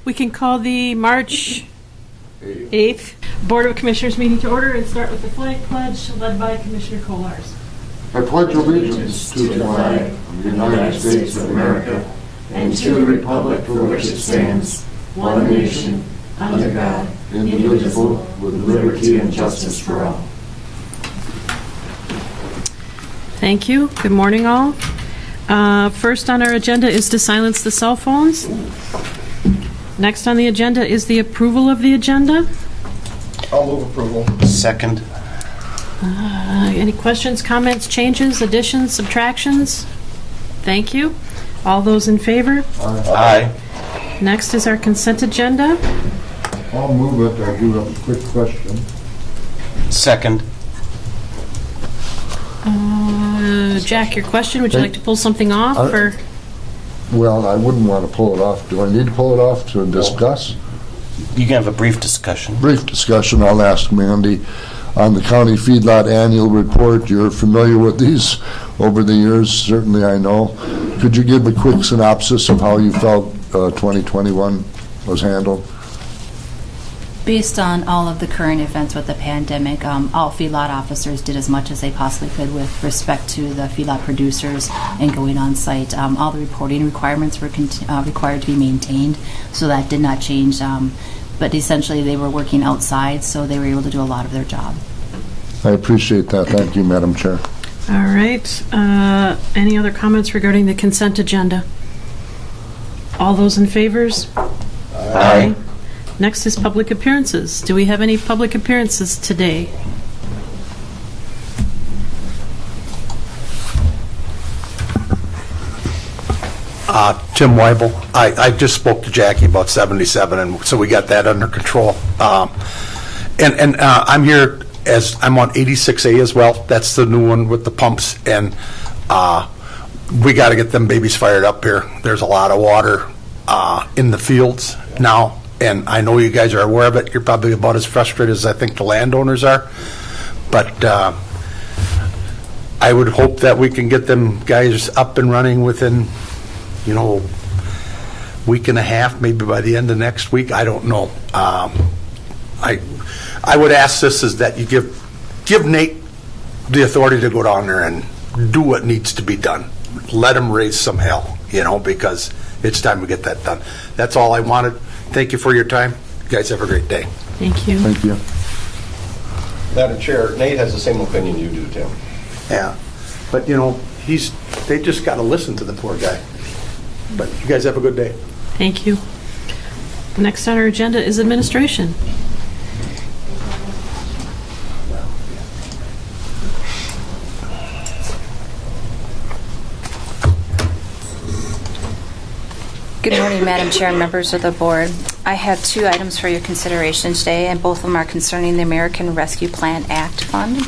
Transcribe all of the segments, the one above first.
We can call the March 8th Board of Commissioners meeting to order and start with the flag pledge led by Commissioner Kolars. I pledge allegiance to the flag of the United States of America and to the republic for which it stands, one nation, under God, indivisible, with liberty and justice for all. Thank you. Good morning, all. First on our agenda is to silence the cell phones. Next on the agenda is the approval of the agenda. I'll move approval. Second. Any questions, comments, changes, additions, subtractions? Thank you. All those in favor? Aye. Next is our consent agenda. I'll move it. I do have a quick question. Second. Jack, your question, would you like to pull something off? Or? Well, I wouldn't want to pull it off. Do I need to pull it off to discuss? You can have a brief discussion. Brief discussion. I'll ask Mandy. On the county feedlot annual report, you're familiar with these over the years, certainly I know. Could you give a quick synopsis of how you felt 2021 was handled? Based on all of the current events with the pandemic, all feedlot officers did as much as they possibly could with respect to the feedlot producers and going on site. All the reporting requirements were required to be maintained, so that did not change. But essentially they were working outside, so they were able to do a lot of their job. I appreciate that. Thank you, Madam Chair. All right. Any other comments regarding the consent agenda? All those in favors? Aye. Next is public appearances. Do we have any public appearances today? Tim Weibel. I just spoke to Jackie about 77, and so we got that under control. And I'm here as I'm on 86A as well. That's the new one with the pumps, and we got to get them babies fired up here. There's a lot of water in the fields now. And I know you guys are aware of it. You're probably about as frustrated as I think the landowners are. But I would hope that we can get them guys up and running within, week and a half, maybe by the end of next week. I don't know. I would ask this is that you give Nate the authority to go down there and do what needs to be done. Let him raise some hell, because it's time to get that done. That's all I wanted. Thank you for your time. You guys have a great day. Thank you. Thank you. Madam Chair, Nate has the same opinion you do, Tim. Yeah, but they just got to listen to the poor guy. But you guys have a good day. Thank you. Next on our agenda is administration. Good morning, Madam Chair and members of the board. I have two items for your consideration today, and both of them are concerning the American Rescue Plan Act Fund.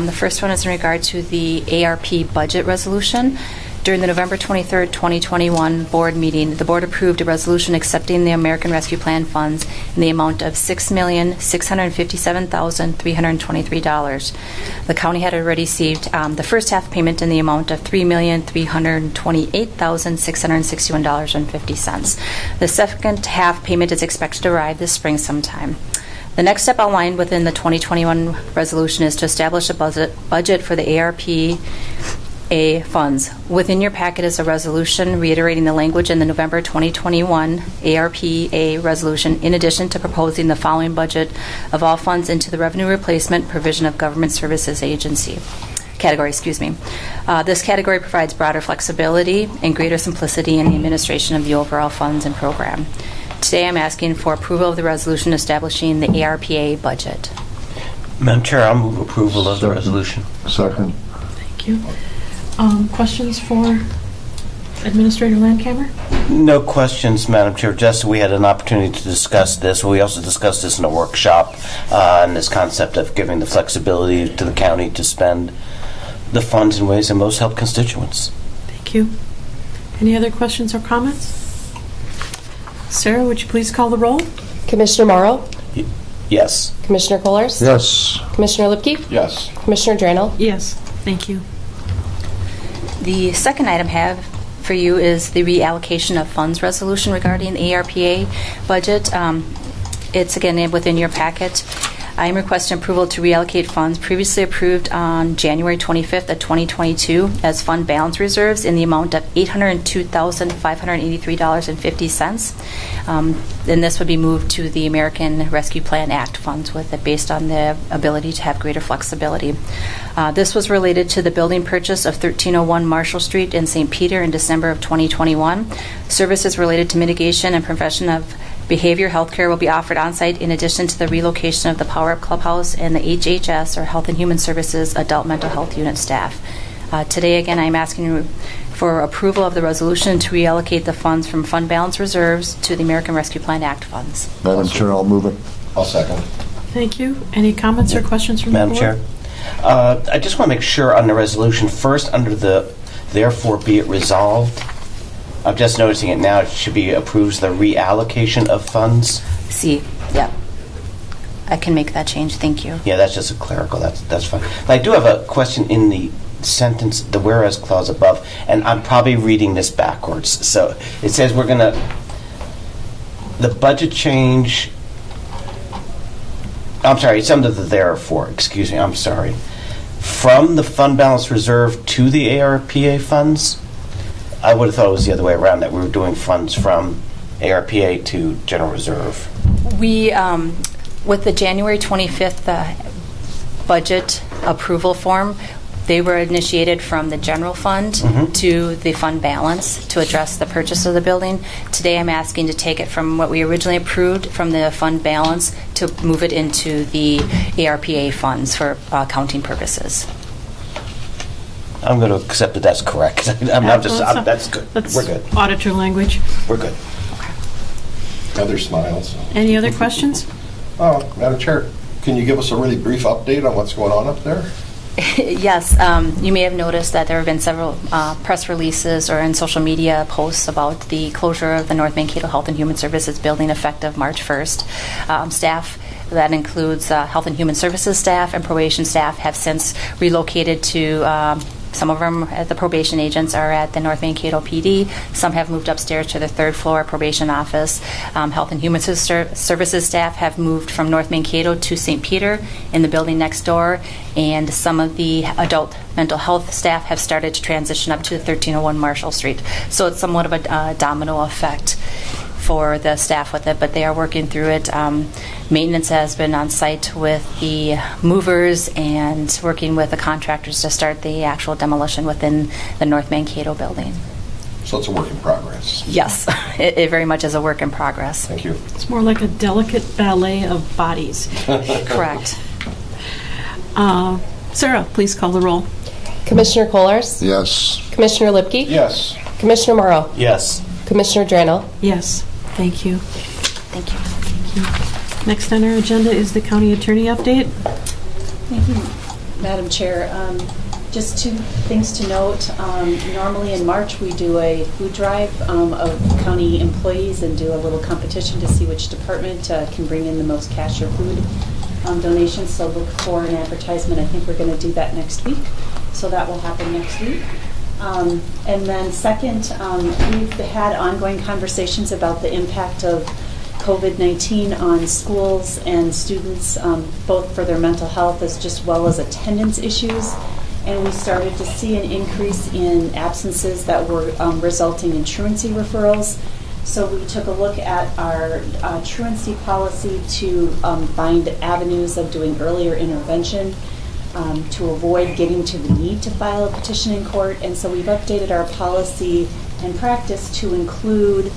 The first one is in regard to the ARP Budget Resolution. During the November 23, 2021 board meeting, the board approved a resolution accepting the American Rescue Plan funds in the amount of $6,657,323. The county had already received the first half payment in the amount of $3,328,661.50. The second half payment is expected to arrive this spring sometime. The next step outlined within the 2021 resolution is to establish a budget for the ARPA funds. Within your packet is a resolution reiterating the language in the November 2021 ARPA resolution, in addition to proposing the following budget of all funds into the Revenue Replacement Provision of Government Services Agency category. This category provides broader flexibility and greater simplicity in the administration of the overall funds and program. Today I'm asking for approval of the resolution establishing the ARPA budget. Madam Chair, I'll move approval of the resolution. Second. Thank you. Questions for Administrator Landcamer? No questions, Madam Chair. Just we had an opportunity to discuss this. We also discussed this in a workshop, and this concept of giving the flexibility to the county to spend the funds in ways that most help constituents. Thank you. Any other questions or comments? Sarah, would you please call the roll? Commissioner Morrow? Yes. Commissioner Kolars? Yes. Commissioner Lipke? Yes. Commissioner Drano? Yes. Thank you. The second item I have for you is the reallocation of funds resolution regarding the ARPA budget. It's again within your packet. I am requesting approval to reallocate funds previously approved on January 25th of 2022 as fund balance reserves in the amount of $802,583.50. And this would be moved to the American Rescue Plan Act funds with it based on the ability to have greater flexibility. This was related to the building purchase of 1301 Marshall Street in St. Peter in December of 2021. Services related to mitigation and prevention of behavior health care will be offered on-site in addition to the relocation of the Power Up Clubhouse and the HHS, or Health and Human Services, Adult Mental Health Unit staff. Today, again, I'm asking you for approval of the resolution to reallocate the funds from fund balance reserves to the American Rescue Plan Act funds. Madam Chair, I'll move it. I'll second. Thank you. Any comments or questions from the Madam board? Chair, I just want to make sure on the resolution, first under the therefore be it resolved, I'm just noticing it now, it should be approves the reallocation of funds. See, yep. I can make that change. Thank you. Yeah, that's just a clerical, that's fine. But I do have a question in the sentence, the whereas clause above, and I'm probably reading this backwards. So it says we're going to, the budget change, I'm sorry, it's under the therefore, excuse me, I'm sorry. From the fund balance reserve to the ARPA funds? I would have thought it was the other way around, that we were doing funds from ARPA to general reserve. We, with the January 25th budget approval form, they were initiated from the general fund to the fund balance to address the purchase of the building. Today I'm asking to take it from what we originally approved from the fund balance to move it into the ARPA funds for accounting purposes. I'm going to accept that that's correct. That's good. That's We're good. auditor language. We're good. Heather smiles. Any other questions? Madam Chair, can you give us a really brief update on what's going on up there? Yes, you may have noticed that there have been several press releases or in social media posts about the closure of the North Mankato Health and Human Services building effective March 1st. Staff, that includes Health and Human Services staff and probation staff, have since relocated to some of them, the probation agents, are at the North Mankato PD. Some have moved upstairs to the third floor probation office. Health and Human Services staff have moved from North Mankato to St. Peter in the building next door. And some of the adult mental health staff have started to transition up to the 1301 Marshall Street. So it's somewhat of a domino effect for the staff with it, but they are working through it. Maintenance has been on site with the movers and working with the contractors to start the actual demolition within the North Mankato building. So it's a work in progress. Yes, it very much is a work in progress. Thank you. It's more like a delicate ballet of bodies. Correct. Sarah, please call the roll. Commissioner Kohlers? Yes. Commissioner Lipke? Yes. Commissioner Morrow? Yes. Commissioner Drano? Yes. Thank you. Thank you. Next on our agenda is the county attorney update. Thank you, Madam Chair. Just two things to note. Normally in March we do a food drive of county employees and do a little competition to see which department can bring in the most cash or food donations. So look for an advertisement. I think we're going to do that next week. So that will happen next week. And then second, we've had ongoing conversations about the impact of COVID-19 on schools and students, both for their mental health as well as attendance issues. And we started to see an increase in absences that were resulting in truancy referrals. So we took a look at our truancy policy to find avenues of doing earlier intervention to avoid getting to the need to file a petition in court. And so we've updated our policy and practice to include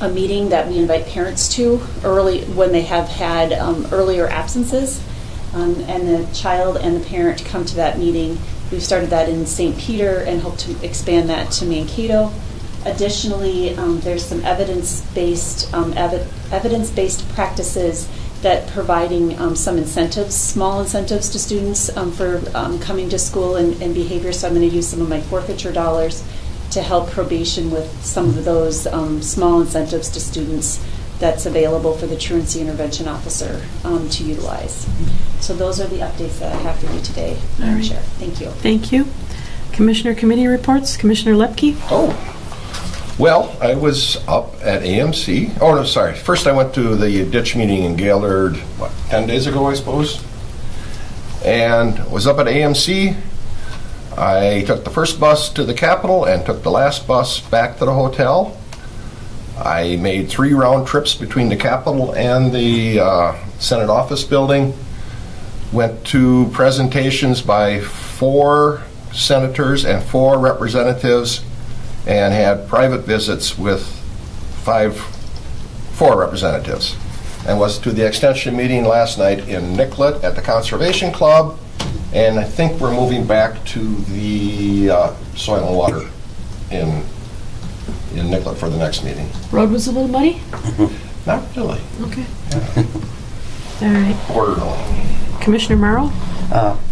a meeting that we invite parents to early when they have had earlier absences, and the child and the parent come to that meeting. We've started that in St. Peter and hope to expand that to Mankato. Additionally, there's some evidence-based practices that providing some incentives, small incentives to students for coming to school and behavior. So I'm going to use some of my forfeiture dollars to help probation with some of those small incentives to students that's available for the truancy intervention officer to utilize. So those are the updates that I have for you today, Madam Chair. Thank you. Thank you. Commissioner committee reports. Commissioner Lepke? Oh, well, I was up at AMC. Oh, no, sorry. First, I went to the ditch meeting in Gaylord, 10 days ago, I suppose? And was up at AMC. I took the first bus to the Capitol and took the last bus back to the hotel. I made 3 round trips between the Capitol and the Senate office building. Went to presentations by 4 senators and 4 representatives, and had private visits with 4 representatives. And was to the extension meeting last night in Nicollet at the Conservation Club, and I think we're moving back to the soil and water in Nicollet for the next meeting. Road was a little muddy? Not really. Okay. All right. Borderline. Commissioner Morrow?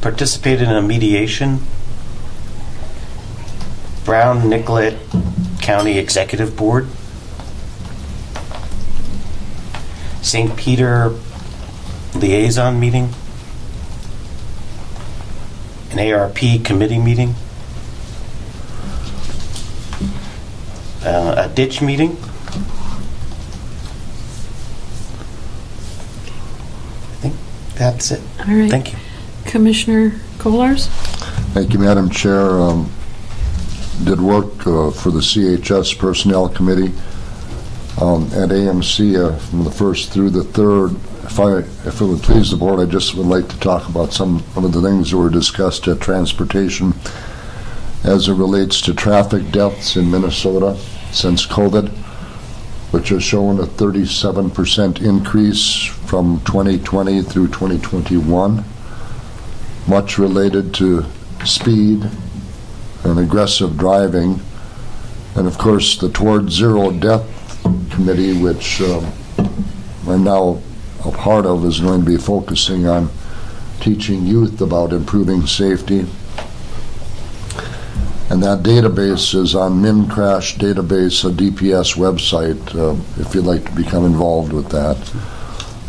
Participated in a mediation. Brown Nicollet County Executive Board. St. Peter Liaison Meeting. An ARP Committee meeting. A ditch meeting. I think that's it. All right. Thank you. Commissioner Kolars? Thank you, Madam Chair. Did work for the CHS Personnel Committee at AMC from the 1st through the 3rd. If it would please the board, I just would like to talk about some of the things that were discussed at transportation as it relates to traffic deaths in Minnesota since COVID, which has shown a 37% increase from 2020 through 2021, much related to speed and aggressive driving. And of course, the Towards Zero Death Committee, which I'm now a part of, is going to be focusing on teaching youth about improving safety. And that database is on MinCrash database, a DPS website, if you'd like to become involved with that.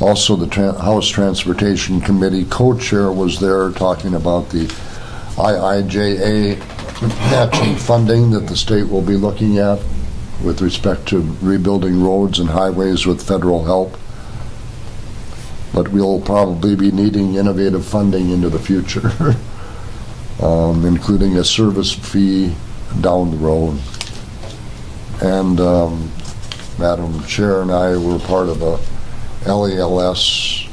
Also, the House Transportation Committee co-chair was there talking about the IIJA matching funding that the state will be looking at with respect to rebuilding roads and highways with federal help. But we'll probably be needing innovative funding into the future, including a service fee down the road. And Madam Chair and I were part of a LALS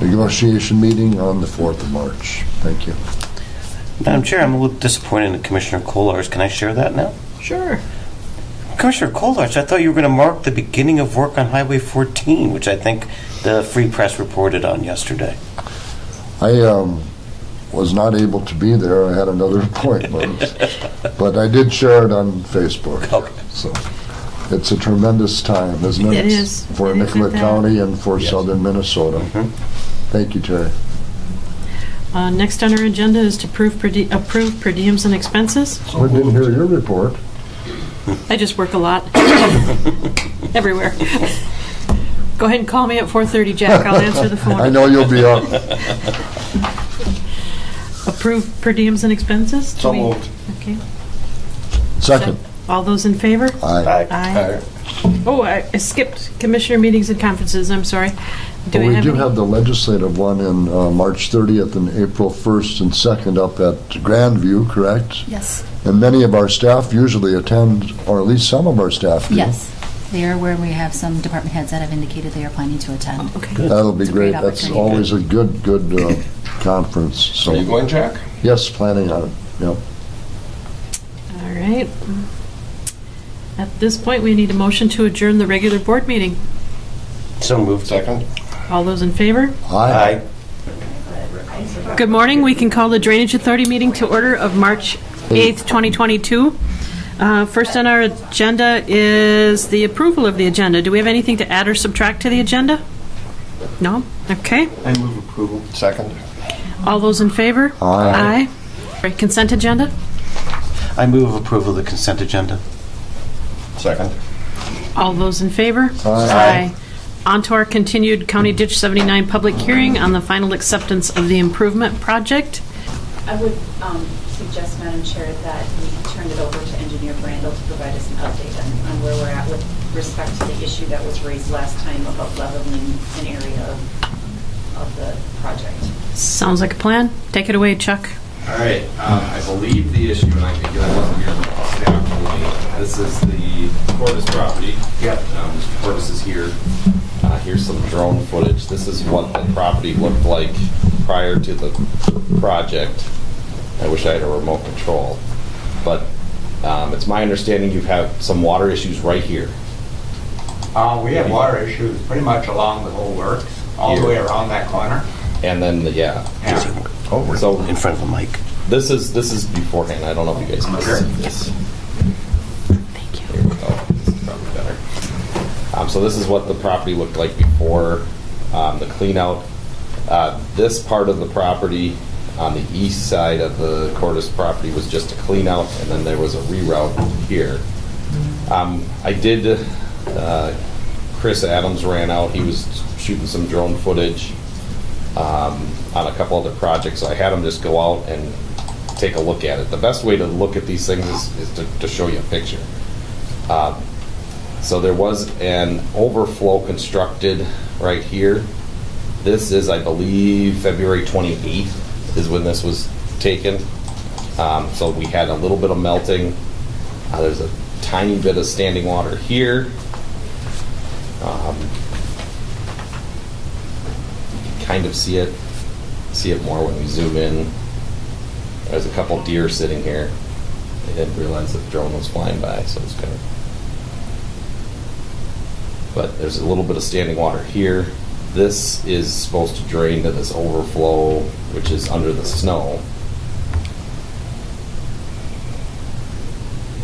negotiation meeting on the 4th of March. Thank you. Madam Chair, I'm a little disappointed in Commissioner Kolars. Can I share that now? Sure. Commissioner Kolars, I thought you were going to mark the beginning of work on Highway 14, which I think the Free Press reported on yesterday. I was not able to be there. I had another appointment. But I did share it on Facebook. Okay. So it's a tremendous time, isn't it? It is. For It is Nicollet at that. County and for Yes. southern Minnesota. Thank you, Terry. Next on our agenda is to approve per diems and expenses. I didn't hear your report. I just work a lot. Everywhere. Go ahead and call me at 4:30, Jack. I'll answer the phone. I know you'll be up. Approve per diems and expenses? So moved. Okay. Second. All those in favor? Aye. Aye. Oh, I skipped commissioner meetings and conferences. I'm sorry. Well, we do any? have the legislative one in March 30th and April 1st and 2nd up at Grandview, correct? Yes. And many of our staff usually attend, or at least some of our staff do. Yes. They are where we have some department heads that have indicated they are planning to attend. Okay. That'll be It's a great. great That's opportunity. always a good conference. So Are you going, Jack? yes, planning on it. Yep. All right. At this point, we need a motion to adjourn the regular board meeting. So moved. Second? All those in favor? Aye. Good morning. We can call the Drainage Authority meeting to order of March 8th, 2022. First on our agenda is the approval of the agenda. Do we have anything to add or subtract to the agenda? No? Okay. I move approval. Second? All those in favor? Aye. All right, consent agenda? I move approval of the consent agenda. Second? All those in favor? Aye. On to our continued County Ditch 79 public hearing on the final acceptance of the improvement project. I would suggest, Madam Chair, that we turn it over to Engineer Brandel to provide us an update on where we're at with respect to the issue that was raised last time about leveling an area of the project. Sounds like a plan. Take it away, Chuck. All right, I believe the issue, and I wasn't here staff, this is the Cordis property. Yep. Mr. Cordis is here. Here's some drone footage. This is what the property looked like prior to the project. I wish I had a remote control. But it's my understanding you've had some water issues right here. We have water issues pretty much along the whole works, all the way around that corner. And then, Yeah. So In front of the mic. this is beforehand. I don't know if you guys can see this. Thank you. Here we go. This is probably better. So this is what the property looked like before the clean out. This part of the property on the east side of the Cordis property was just a clean out, and then there was a reroute here. I did, Chris Adams ran out. He was shooting some drone footage on a couple other projects, so I had him just go out and take a look at it. The best way to look at these things is to show you a picture. So there was an overflow constructed right here. This is, I believe, February 28th is when this was taken. So we had a little bit of melting. There's a tiny bit of standing water here. You can kind of see it more when we zoom in. There's a couple deer sitting here. I didn't realize that the drone was flying by, so it's kind of. But there's a little bit of standing water here. This is supposed to drain to this overflow, which is under the snow.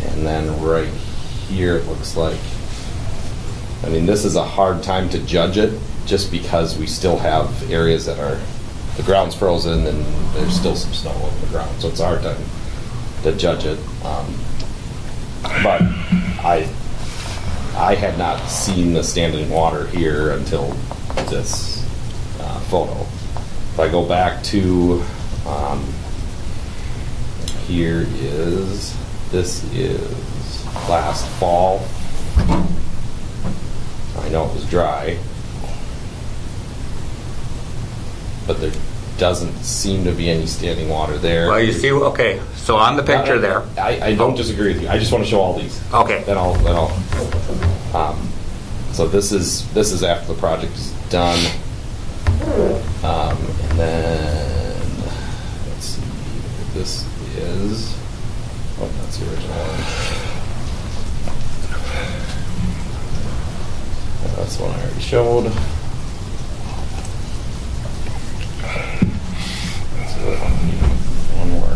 And then right here, it looks like, I mean, this is a hard time to judge it just because we still have areas that are, the ground's frozen and there's still some snow on the ground. So it's a hard time to judge it. But I had not seen the standing water here until this photo. If I go back to this is last fall. I know it was dry, but there doesn't seem to be any standing water there. Well, you see, okay, so on the picture there. I don't disagree with you. I just want to show all these. Okay. Then I'll. So this is after the project is done, and then let's see. This is. Oh, that's the original one. That's the one I already showed. Let's do it. One more.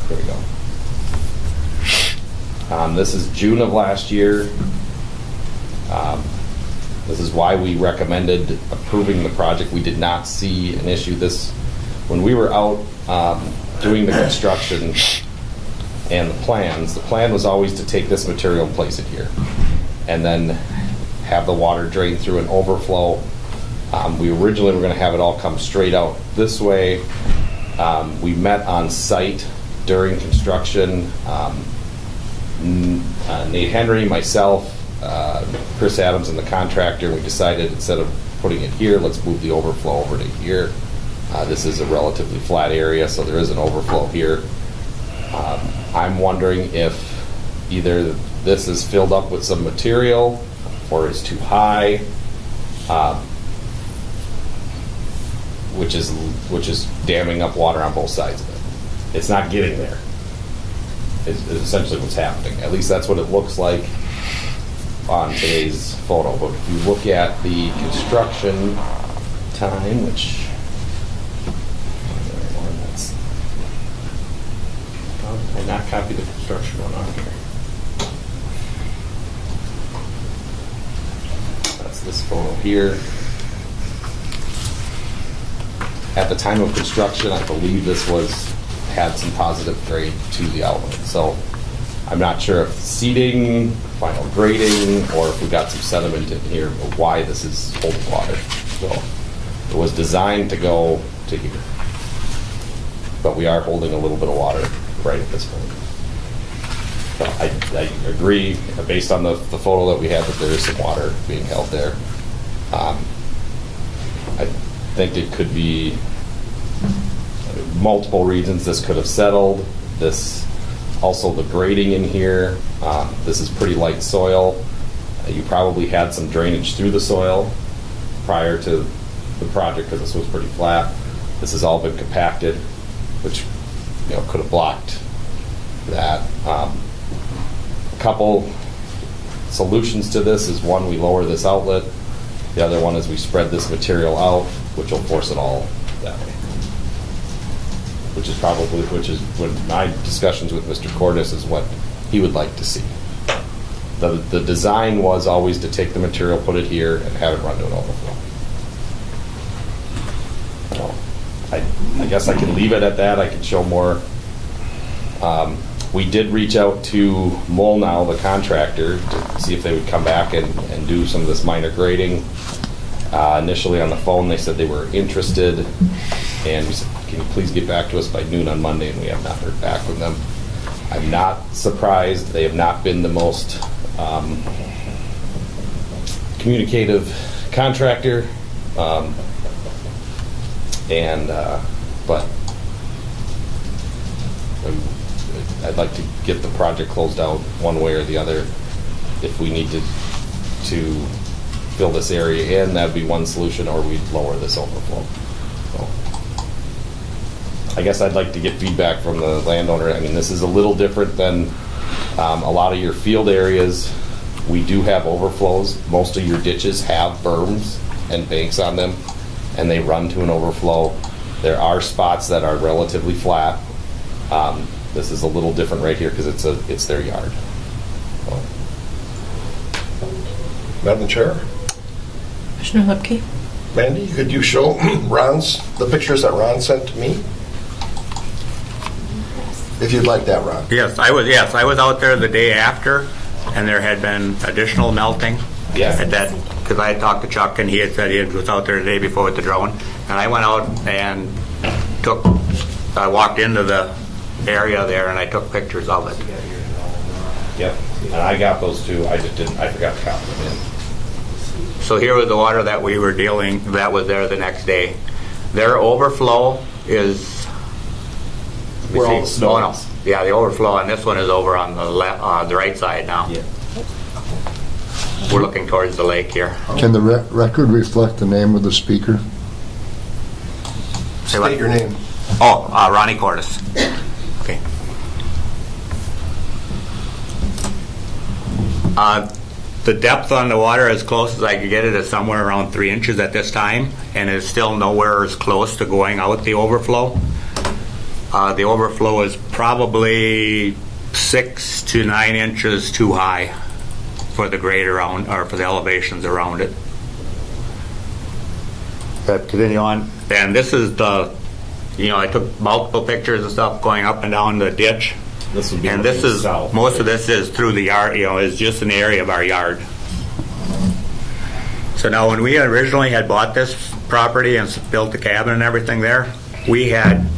There we go. This is June of last year. This is why we recommended approving the project. We did not see an issue. When we were out doing the construction and the plan was always to take this material and place it here, and then have the water drain through and overflow. We originally were going to have it all come straight out this way. We met on site during construction. Nate Henry, myself, Chris Adams, and the contractor, we decided instead of putting it here, let's move the overflow over to here. This is a relatively flat area, so there is an overflow here. I'm wondering if either this is filled up with some material or is too high, which is damming up water on both sides of it. It's not getting there. Is essentially what's happening. At least that's what it looks like on today's photo. But if you look at the construction time, which how did I not copy the construction one on here? That's this photo here. At the time of construction, I believe this had some positive grade to the outlet. So I'm not sure if seeding, final grading, or if we got some sediment in here, but why this is holding water. So it was designed to go to here. but we are holding a little bit of water right at this point. So I agree, based on the photo that we had, that there is some water being held there. I think it could be multiple reasons. This could have settled. This, also the grading in here. This is pretty light soil. You probably had some drainage through the soil prior to the project because this was pretty flat. This has all been compacted, which could have blocked that. A couple solutions to this is, one, we lower this outlet. The other one is we spread this material out, which will force it all that way. Which is when my discussions with Mr. Cordes is what he would like to see. The design was always to take the material, put it here, and have it run to an overflow. So I guess I can leave it at that. I can show more. We did reach out to Molnow, the contractor, to see if they would come back and do some of this minor grading. Initially on the phone, they said they were interested, and we said, can you please get back to us by noon on Monday, and we have not heard back from them. I'm not surprised. They have not been the most communicative contractor, but I'd like to get the project closed out one way or the other. If we need to fill this area in, that'd be one solution, or we'd lower this overflow. So, I guess I'd like to get feedback from the landowner. I mean, this is a little different than a lot of your field areas. We do have overflows. Most of your ditches have berms and banks on them, and they run to an overflow. There are spots that are relatively flat. This is a little different right here because it's their yard. So. Madam Chair? Commissioner Lipke? Mandy, could you show the pictures that Ron sent to me? If you'd like that, Ron. Yes, I was out there the day after, and there had been additional melting. Yes. At that, because I had talked to Chuck, and he had said he was out there the day before with the drone, and I went out and I walked into the area there, and I took pictures of it. Yep, and I got those too. I forgot to copy them in. So here was the water that we were that was there the next day. Their overflow is... Where all the snow is. Yeah, the overflow, and this one is over on the right side now. Yeah. We're looking towards the lake here. Can the record reflect the name of the speaker? State your name. Oh, Ronnie Cordes. Okay. The depth on the water, as close as I could get it, is somewhere around 3 inches at this time, and is still nowhere as close to going out the overflow. The overflow is probably 6 to 9 inches too high for the grade around, or for the elevations around it. Continue on. And this is I took multiple pictures and stuff going up and down the ditch. This would be and this is south, most of this is through the yard. Is just an area of our yard. So now, when we originally had bought this property and built the cabin and everything there, we had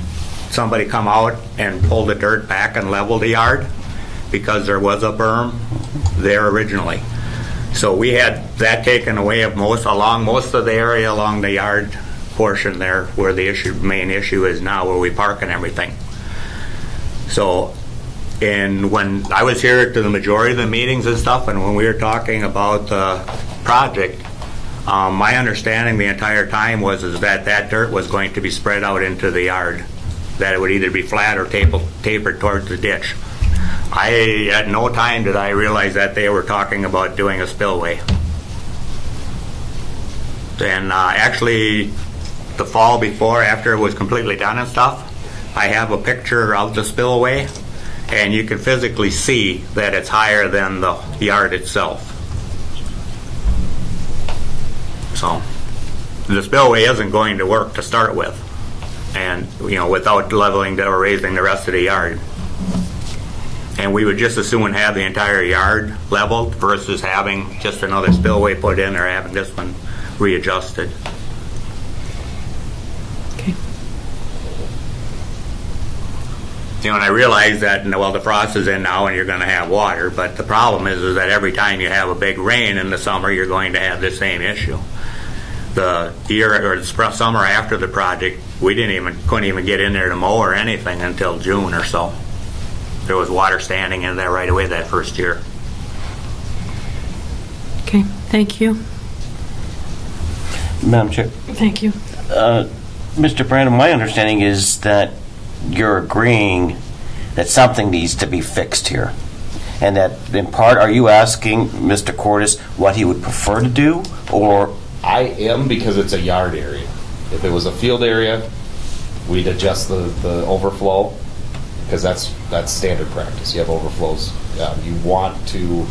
somebody come out and pull the dirt back and level the yard because there was a berm there originally. So we had that taken away of most of the area along the yard portion there, where the main issue is now, where we park and everything. So, and when I was here to the majority of the meetings and stuff, and when we were talking about the project, my understanding the entire time was that dirt was going to be spread out into the yard, that it would either be flat or tapered towards the ditch. At no time did I realize that they were talking about doing a spillway. And actually, the fall before, after it was completely done and stuff, I have a picture of the spillway, and you can physically see that it's higher than the yard itself. So the spillway isn't going to work to start with, and without leveling or raising the rest of the yard. And we would just as soon have the entire yard leveled versus having just another spillway put in, or having this one readjusted. Okay. and I realize that, well, the frost is in now and you're going to have water, but the problem is that every time you have a big rain in the summer, you're going to have the same issue. The year or the summer after the project, we couldn't even get in there to mow or anything until June or so. There was water standing in there right away that first year. Okay, thank you. Madam Chair. Thank you. Mr. Brandon, my understanding is that you're agreeing that something needs to be fixed here. And that, in part, are you asking Mr. Cordes what he would prefer to do, or? I am, because it's a yard area. If it was a field area, we'd adjust the overflow, because that's standard practice. You have overflows. You want to,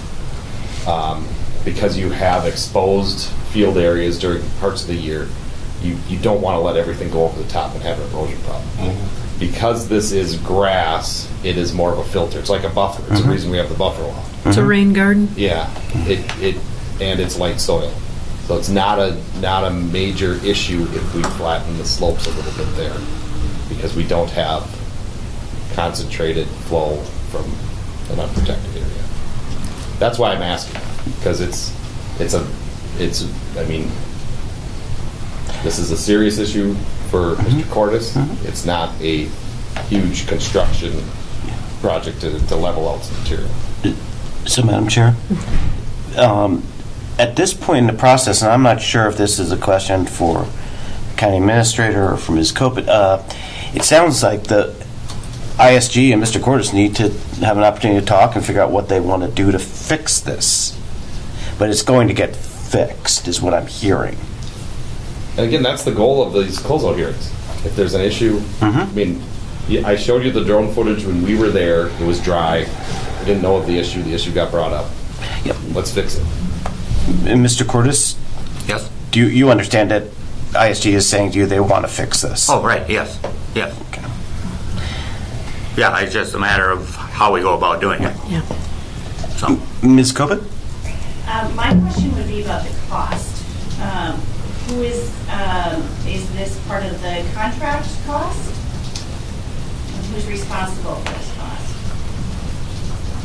because you have exposed field areas during parts of the year, you don't want to let everything go over the top and have an erosion problem. Mm-hmm. Because this is grass, it is more of a filter. It's like a buffer. It's the reason we have the buffer law. It's a rain garden. Yeah, and it's light soil. So it's not a major issue if we flatten the slopes a little bit there, because we don't have concentrated flow from an unprotected area. That's why I'm asking, because I mean, this is a serious issue for Mr. Cordes. It's not a huge construction project to level out some material. So, Madam Chair, at this point in the process, and I'm not sure if this is a question for County Administrator or for Ms. Copit, it sounds like the ISG and Mr. Cordes need to have an opportunity to talk and figure out what they want to do to fix this. But it's going to get fixed, is what I'm hearing. And again, that's the goal of these closeout hearings. If there's an issue, I mean, I showed you the drone footage when we were there. It was dry. I didn't know of the issue. The issue got brought up. Yep. Let's fix it. And Mr. Cordes? Yes? Do you understand that ISG is saying to you they want to fix this? Oh, right, yes. Yes. Okay. Yeah, it's just a matter of how we go about doing it. Yeah. So, Ms. Copit? My question would be about the cost. Who is this part of the contract cost? And who's responsible for this cost?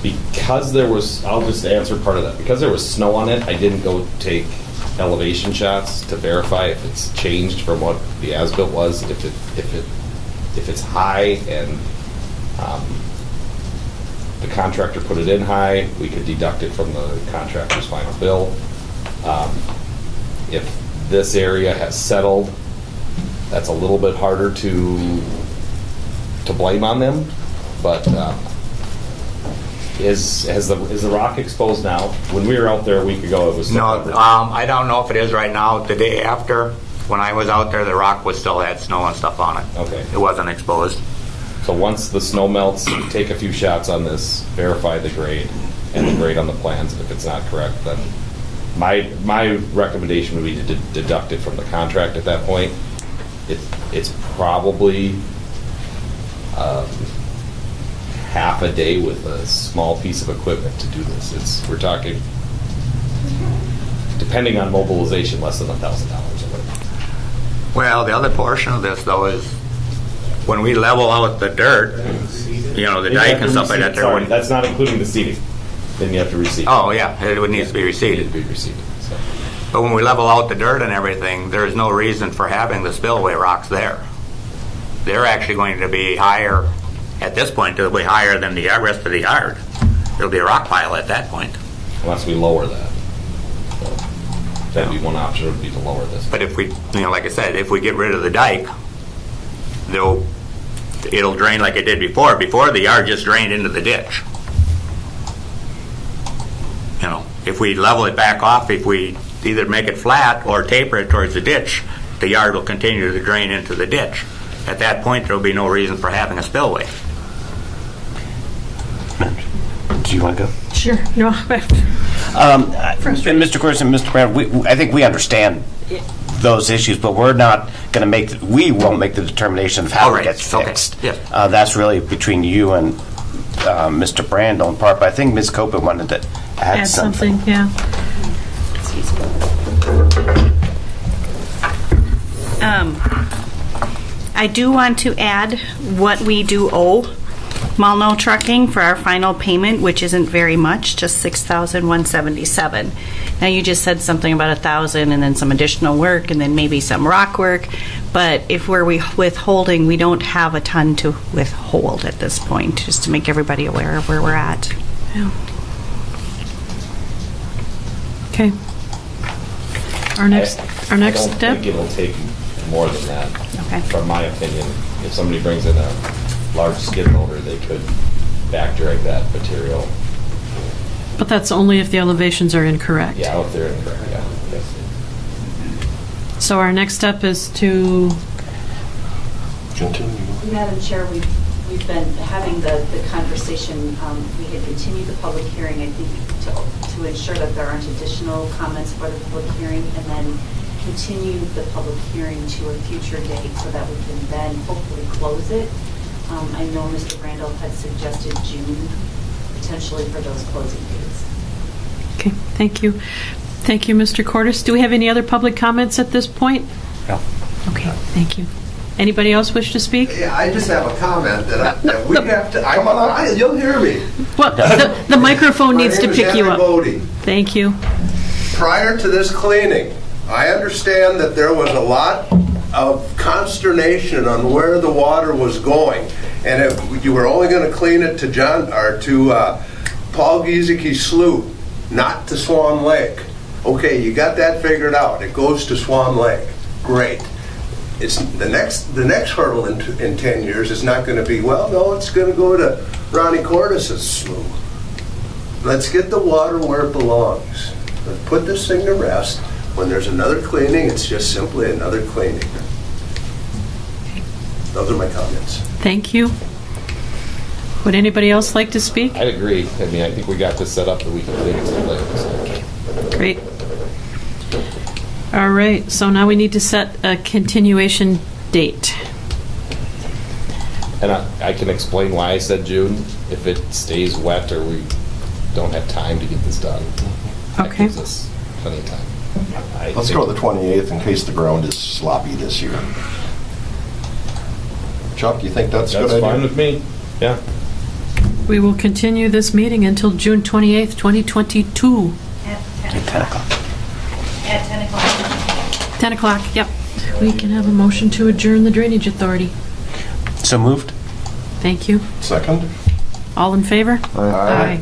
Because there was, I'll just answer part of that. Because there was snow on it, I didn't go take elevation shots to verify if it's changed from what the as-built was. If it's high and the contractor put it in high, we could deduct it from the contractor's final bill. If this area has settled, that's a little bit harder to blame on them. But is the rock exposed now? When we were out there a week ago, it was still no, I don't know if it is right now. The day after, when I was out there, the rock still had snow and stuff on it. Okay. It wasn't exposed. So once the snow melts, take a few shots on this, verify the grade and the grade on the plans. And if it's not correct, then my recommendation would be to deduct it from the contract at that point. It's probably half a day with a small piece of equipment to do this. We're talking, depending on mobilization, less than $1,000 or whatever. Well, the other portion of this, though, is when we level out the dirt, the dike and stuff like that. Sorry, that's not including the seeding. Then you have to reseed. Oh, yeah, it would need to be reseeded. So. But when we level out the dirt and everything, there's no reason for having the spillway rocks there. They're actually going to be higher, at this point, they'll be higher than the rest of the yard. There'll be a rock pile at that point. Unless we lower that. So that'd be one option, would be to lower this. But if we, like I said, if we get rid of the dike, it'll drain like it did before. Before, the yard just drained into the ditch. If we level it back off, if we either make it flat or taper it towards the ditch, the yard will continue to drain into the ditch. At that point, there will be no reason for having a spillway. Do you want to go? Sure. No. Mr. Cordes and Mr. Brown, I think we understand those issues, but we're not going to we won't make the determination of how it gets fixed. Okay. Yes. That's really between you and Mr. Brandel in part, but I think Ms. Copit wanted to add something. Yeah. I do want to add what we do owe Malno Trucking for our final payment, which isn't very much, just $6,177. Now, you just said something about $1,000 and then some additional work and then maybe some rock work, but if we're withholding, we don't have a ton to withhold at this point, just to make everybody aware of where we're at. Yeah. Okay. Our next I don't step? think it'll take more than that. Okay. From my opinion, if somebody brings in a large skid loader, they could back drag that material. But that's only if the elevations are incorrect. Yeah, if they're incorrect, yeah. Yes. So our next step is to, Continue. Madam Chair, we've been having the conversation, we had continued the public hearing, I think, to ensure that there aren't additional comments for the public hearing, and then continue the public hearing to a future date so that we can then hopefully close it. I know Mr. Randall had suggested June, potentially for those closing dates. okay, thank you. Thank you, Mr. Cordes. Do we have any other public comments at this point? No. Okay, thank you. Anybody else wish to speak? Yeah, I just have a comment that we have to, you'll hear me. Well, the microphone needs to My name is pick you Henry up. Bodie. Thank you. Prior to this cleaning, I understand that there was a lot of consternation on where the water was going, and if you were only going to clean it to Paul Giesecke's slough, not to Swan Lake. Okay, you got that figured out. It goes to Swan Lake. Great. It's the next hurdle in 10 years is not going to be, well, no, it's going to go to Ronnie Cordes' slough. Let's get the water where it belongs. Let's put this thing to rest. When there's another cleaning, it's just simply another cleaning. Those are my comments. Thank you. Would anybody else like to speak? I'd agree. I mean, I think we got this set up that we can clean it to the lake. So. Great. All right, so now we need to set a continuation date. And I can explain why I said June. If it stays wet or we don't have time to get this done, that Okay. gives us plenty of time. Let's go to the 28th in case the ground is sloppy this year. Chuck, you think that's a good That's idea? fine with me. Yeah. We will continue this meeting until June 28th, 2022. At 10 At 10 o'clock. At 10 o'clock. 10 o'clock, yep. We can have a motion to adjourn the Drainage Authority. So moved? Thank you. Second? All in favor? Aye. Aye.